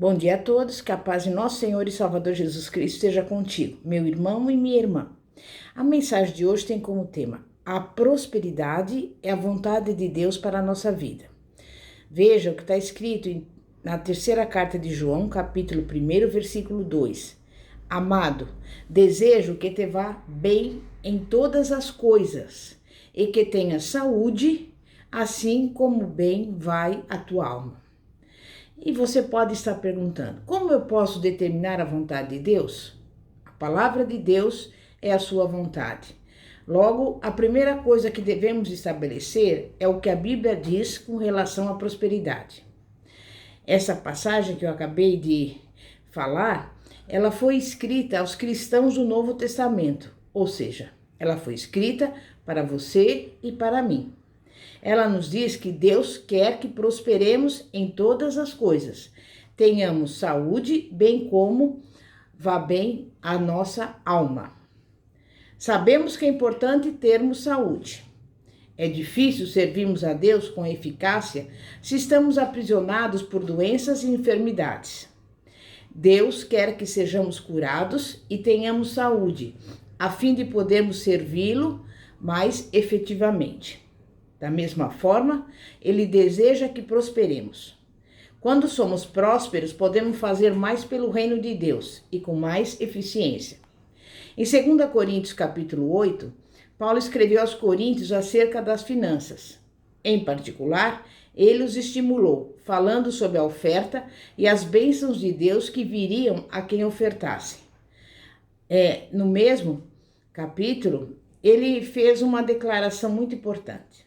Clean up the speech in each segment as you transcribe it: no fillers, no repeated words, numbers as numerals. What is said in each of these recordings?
Bom dia a todos, que a paz de nosso Senhor e Salvador Jesus Cristo esteja contigo, meu irmão e minha irmã. A mensagem de hoje tem como tema: a prosperidade é a vontade de Deus para a nossa vida. Veja o que está escrito na terceira carta de João, capítulo 1, versículo 2. Amado, desejo que te vá bem em todas as coisas e que tenhas saúde, assim como bem vai a tua alma. E você pode estar perguntando: como eu posso determinar a vontade de Deus? A palavra de Deus é a sua vontade. Logo, a primeira coisa que devemos estabelecer é o que a Bíblia diz com relação à prosperidade. Essa passagem que eu acabei de falar, ela foi escrita aos cristãos do Novo Testamento, ou seja, ela foi escrita para você e para mim. Ela nos diz que Deus quer que prosperemos em todas as coisas, tenhamos saúde, bem como vá bem a nossa alma. Sabemos que é importante termos saúde. É difícil servirmos a Deus com eficácia se estamos aprisionados por doenças e enfermidades. Deus quer que sejamos curados e tenhamos saúde, a fim de podermos servi-lo mais efetivamente. Da mesma forma, Ele deseja que prosperemos. Quando somos prósperos, podemos fazer mais pelo reino de Deus e com mais eficiência. Em 2 Coríntios capítulo 8, Paulo escreveu aos coríntios acerca das finanças. Em particular, ele os estimulou, falando sobre a oferta e as bênçãos de Deus que viriam a quem ofertasse. No mesmo capítulo, ele fez uma declaração muito importante.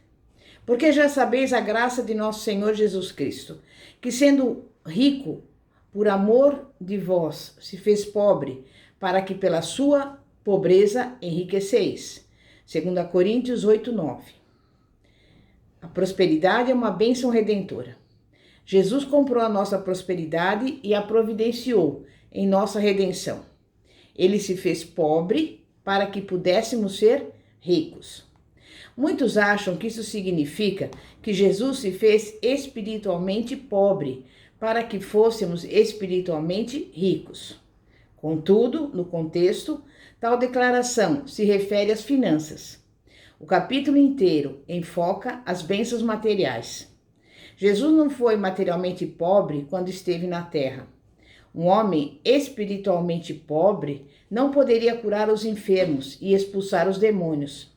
Porque já sabeis a graça de nosso Senhor Jesus Cristo, que sendo rico, por amor de vós, se fez pobre, para que pela sua pobreza enriqueceis. 2 Coríntios 8, 9. A prosperidade é uma bênção redentora. Jesus comprou a nossa prosperidade e a providenciou em nossa redenção. Ele se fez pobre para que pudéssemos ser ricos. Muitos acham que isso significa que Jesus se fez espiritualmente pobre para que fôssemos espiritualmente ricos. Contudo, no contexto, tal declaração se refere às finanças. O capítulo inteiro enfoca as bênçãos materiais. Jesus não foi materialmente pobre quando esteve na terra. Um homem espiritualmente pobre não poderia curar os enfermos e expulsar os demônios.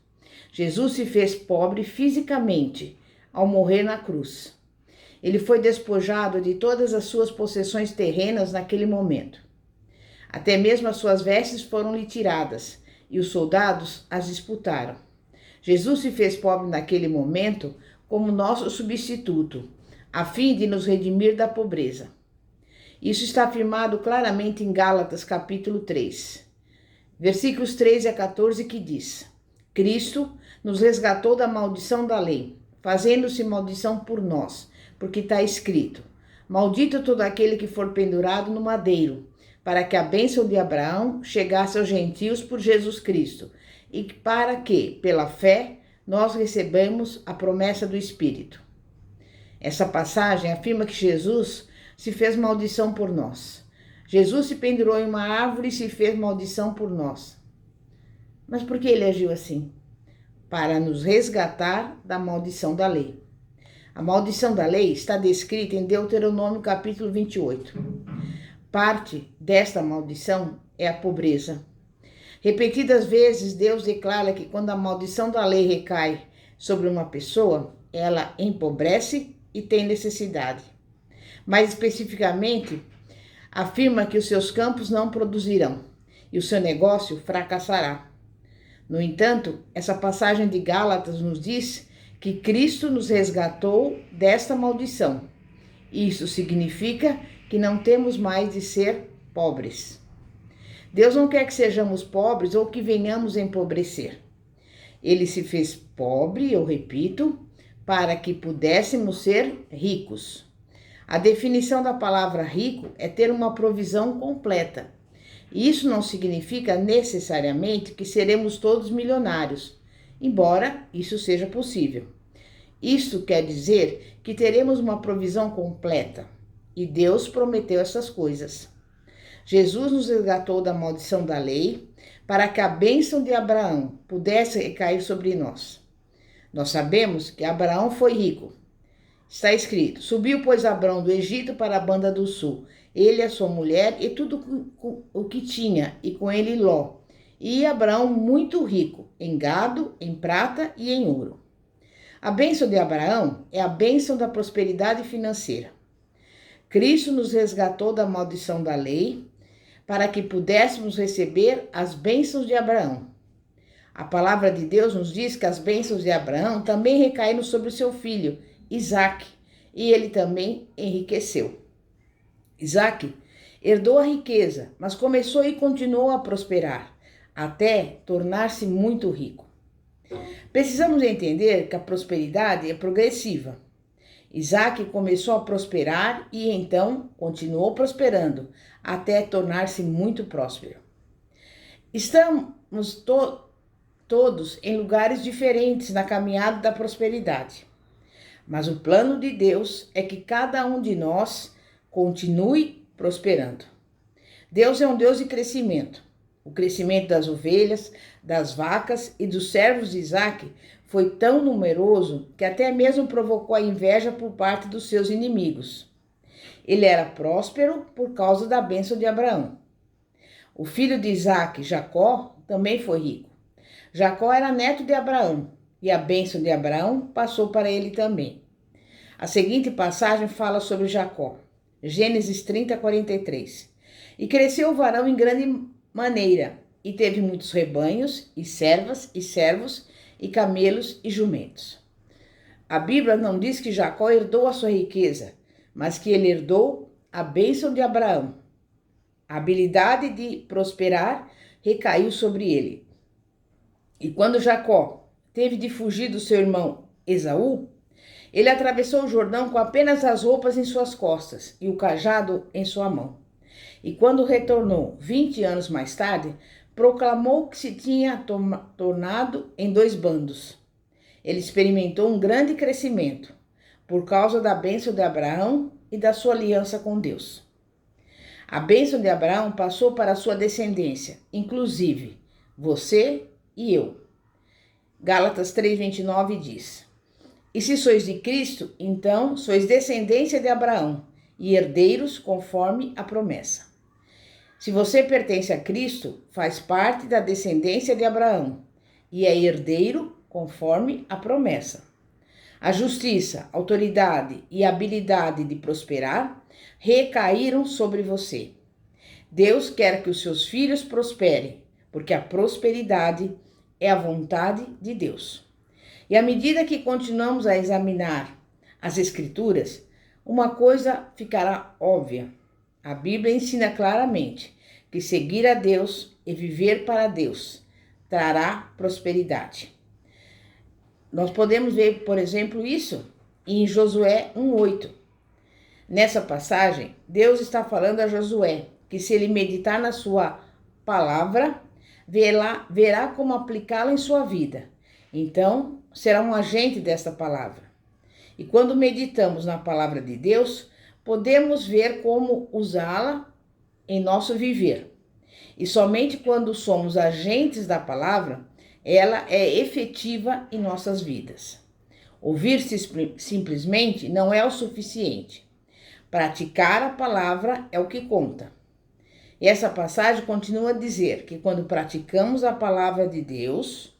Jesus se fez pobre fisicamente ao morrer na cruz. Ele foi despojado de todas as suas possessões terrenas naquele momento. Até mesmo as suas vestes foram lhe tiradas e os soldados as disputaram. Jesus se fez pobre naquele momento como nosso substituto, a fim de nos redimir da pobreza. Isso está afirmado claramente em Gálatas capítulo 3, versículos 13 a 14, que diz: Cristo nos resgatou da maldição da lei, fazendo-se maldição por nós, porque está escrito: maldito todo aquele que for pendurado no madeiro, para que a bênção de Abraão chegasse aos gentios por Jesus Cristo, e para que, pela fé, nós recebamos a promessa do Espírito. Essa passagem afirma que Jesus se fez maldição por nós. Jesus se pendurou em uma árvore e se fez maldição por nós. Mas por que ele agiu assim? Para nos resgatar da maldição da lei. A maldição da lei está descrita em Deuteronômio capítulo 28. Parte desta maldição é a pobreza. Repetidas vezes, Deus declara que quando a maldição da lei recai sobre uma pessoa, ela empobrece e tem necessidade. Mais especificamente, afirma que os seus campos não produzirão e o seu negócio fracassará. No entanto, essa passagem de Gálatas nos diz que Cristo nos resgatou desta maldição. Isso significa que não temos mais de ser pobres. Deus não quer que sejamos pobres ou que venhamos a empobrecer. Ele se fez pobre, eu repito, para que pudéssemos ser ricos. A definição da palavra rico é ter uma provisão completa. Isso não significa necessariamente que seremos todos milionários, embora isso seja possível. Isto quer dizer que teremos uma provisão completa. e Deus prometeu essas coisas. Jesus nos resgatou da maldição da lei para que a bênção de Abraão pudesse recair sobre nós. Nós sabemos que Abraão foi rico. Está escrito: subiu, pois, Abraão do Egito para a banda do sul, ele, a sua mulher e tudo o que tinha, e com ele Ló. E Abraão muito rico, em gado, em prata e em ouro. A bênção de Abraão é a bênção da prosperidade financeira. Cristo nos resgatou da maldição da lei para que pudéssemos receber as bênçãos de Abraão. A palavra de Deus nos diz que as bênçãos de Abraão também recaíram sobre o seu filho, Isaque, e ele também enriqueceu. Isaque herdou a riqueza, mas começou e continuou a prosperar, até tornar-se muito rico. Precisamos entender que a prosperidade é progressiva. Isaque começou a prosperar e então continuou prosperando, até tornar-se muito próspero. Estamos todos em lugares diferentes na caminhada da prosperidade. Mas o plano de Deus é que cada um de nós continue prosperando. Deus é um Deus de crescimento. O crescimento das ovelhas, das vacas e dos servos de Isaque foi tão numeroso que até mesmo provocou a inveja por parte dos seus inimigos. Ele era próspero por causa da bênção de Abraão. O filho de Isaque, Jacó, também foi rico. Jacó era neto de Abraão e a bênção de Abraão passou para ele também. A seguinte passagem fala sobre Jacó. Gênesis 30, 43. E cresceu o varão em grande maneira, e teve muitos rebanhos, e servas, e servos, e camelos, e jumentos. A Bíblia não diz que Jacó herdou a sua riqueza, mas que ele herdou a bênção de Abraão. A habilidade de prosperar recaiu sobre ele. E quando Jacó teve de fugir do seu irmão Esaú, ele atravessou o Jordão com apenas as roupas em suas costas e o cajado em sua mão. E quando retornou 20 anos mais tarde, proclamou que se tinha tornado em 2 bandos. Ele experimentou um grande crescimento por causa da bênção de Abraão e da sua aliança com Deus. A bênção de Abraão passou para a sua descendência, inclusive você e eu. Gálatas 3:29 diz: e se sois de Cristo, então sois descendência de Abraão e herdeiros conforme a promessa. Se você pertence a Cristo, faz parte da descendência de Abraão e é herdeiro conforme a promessa. A justiça, autoridade e habilidade de prosperar recaíram sobre você. Deus quer que os seus filhos prosperem, porque a prosperidade é a vontade de Deus. E à medida que continuamos a examinar as Escrituras, uma coisa ficará óbvia. A Bíblia ensina claramente que seguir a Deus e viver para Deus trará prosperidade. Nós podemos ver, por exemplo, isso em Josué 1:8. Nessa passagem, Deus está falando a Josué que se ele meditar na sua palavra, verá como aplicá-la em sua vida. Então, será um agente desta palavra. E quando meditamos na palavra de Deus, podemos ver como usá-la em nosso viver. E somente quando somos agentes da palavra, ela é efetiva em nossas vidas. Ouvir simplesmente não é o suficiente. Praticar a palavra é o que conta. E essa passagem continua a dizer que quando praticamos a palavra de Deus,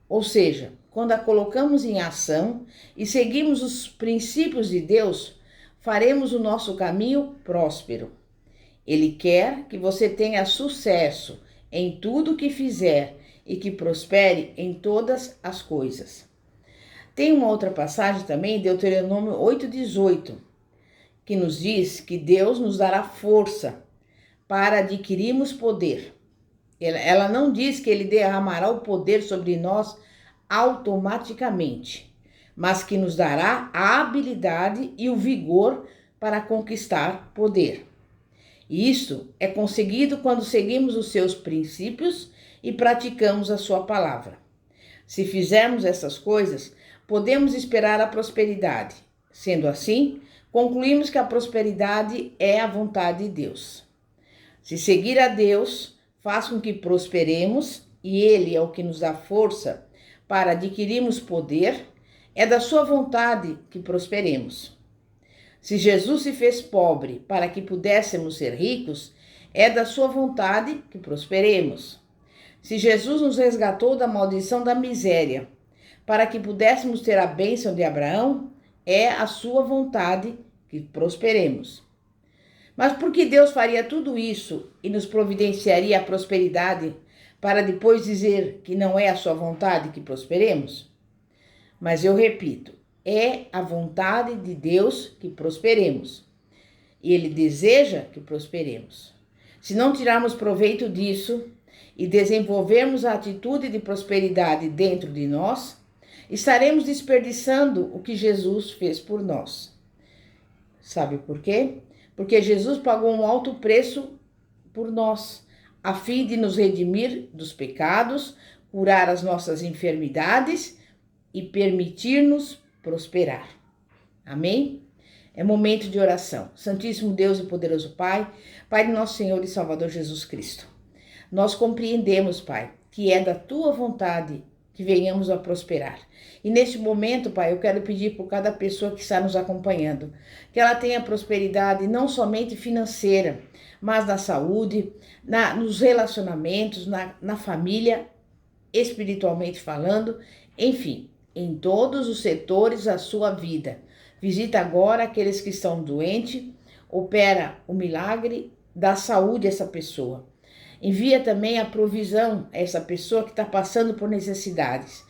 ou seja, quando a colocamos em ação e seguimos os princípios de Deus, faremos o nosso caminho próspero. Ele quer que você tenha sucesso em tudo que fizer e que prospere em todas as coisas. Tem uma outra passagem também, Deuteronômio 8:18, que nos diz que Deus nos dará força para adquirirmos poder. Ela não diz que ele derramará o poder sobre nós automaticamente, mas que nos dará a habilidade e o vigor para conquistar poder. E isso é conseguido quando seguimos os seus princípios e praticamos a sua palavra. Se fizermos essas coisas, podemos esperar a prosperidade. Sendo assim, concluímos que a prosperidade é a vontade de Deus. Se seguir a Deus faz com que prosperemos, e Ele é o que nos dá força para adquirirmos poder, é da sua vontade que prosperemos. Se Jesus se fez pobre para que pudéssemos ser ricos, é da sua vontade que prosperemos. Se Jesus nos resgatou da maldição da miséria para que pudéssemos ter a bênção de Abraão, é a sua vontade que prosperemos. Mas por que Deus faria tudo isso e nos providenciaria a prosperidade para depois dizer que não é a sua vontade que prosperemos? Mas eu repito, é a vontade de Deus que prosperemos. E Ele deseja que prosperemos. Se não tirarmos proveito disso e desenvolvermos a atitude de prosperidade dentro de nós, estaremos desperdiçando o que Jesus fez por nós. Sabe por quê? Porque Jesus pagou um alto preço por nós, a fim de nos redimir dos pecados, curar as nossas enfermidades e permitir-nos prosperar. Amém? É momento de oração. Santíssimo Deus e poderoso Pai, Pai de nosso Senhor e Salvador Jesus Cristo. Nós compreendemos, Pai, que é da Tua vontade que venhamos a prosperar. E neste momento, Pai, eu quero pedir por cada pessoa que está nos acompanhando, que ela tenha prosperidade não somente financeira, mas na saúde, nos relacionamentos, na família, espiritualmente falando, enfim, em todos os setores da sua vida. Visita agora aqueles que estão doentes, opera o milagre da saúde a essa pessoa. Envia também a provisão a essa pessoa que está passando por necessidades.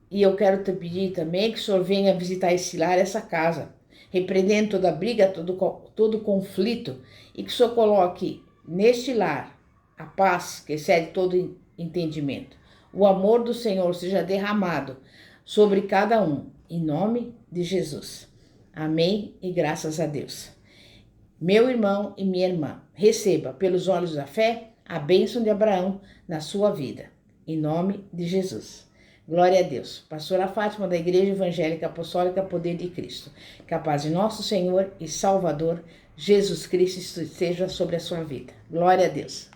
E eu quero te pedir também que o Senhor venha visitar esse lar, essa casa, repreendendo toda briga, todo conflito, e que o Senhor coloque neste lar a paz que excede todo entendimento. O amor do Senhor seja derramado sobre cada um, em nome de Jesus. Amém e graças a Deus. Meu irmão e minha irmã, receba pelos olhos da fé a bênção de Abraão na sua vida, em nome de Jesus. Glória a Deus. Pastora Fátima da Igreja Evangélica Apostólica Poder de Cristo. Que a paz de nosso Senhor e Salvador Jesus Cristo esteja sobre a sua vida. Glória a Deus.